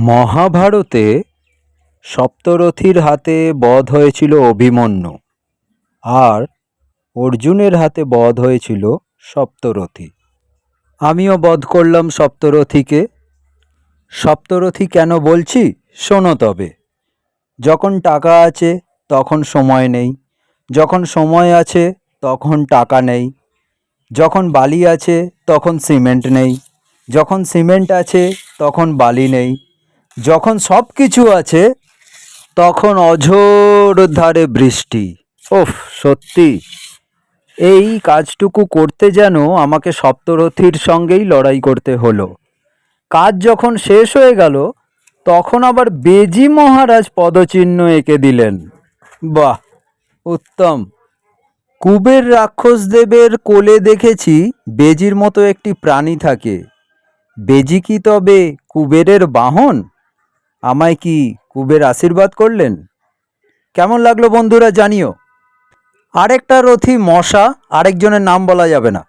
মহাভারতে সপ্তরথীর হাতে বধ হয়েছিল অভিমন্যু, আর অর্জুনের হাতে বধ হয়েছিল সপ্তরথী। আমিও বধ করলাম সপ্তরথীকে। সপ্তরথী কেন বলছি শোনো তবে। যখন টাকা আছে তখন সময় নেই, যখন সময় আছে তখন টাকা নেই, যখন বালি আছে তখন সিমেন্ট নেই, যখন সিমেন্ট আছে তখন বালি নেই, যখন সব কিছু আছে তখন অঝোর ধারে বৃষ্টি। ওফ, সত্যি এই কাজটুকু করতে যেন আমাকে সপ্তরথীর সঙ্গেই লড়াই করতে হলো। কাজ যখন শেষ হয়ে গেল তখন আবার বেজি মহারাজ পদচিহ্ন এঁকে দিলেন। বাহ, উত্তম। কুবের রাক্ষসদেবের কোলে দেখেছি বেজির মতো একটি প্রাণী থাকে। বেজি কি তবে কুবেরের বাহন? আমায় কি কুবের আশীর্বাদ করলেন? কেমন লাগলো বন্ধুরা জানিও। আরেকটা রথী মশা, আরেকজনের নাম বলা যাবে না।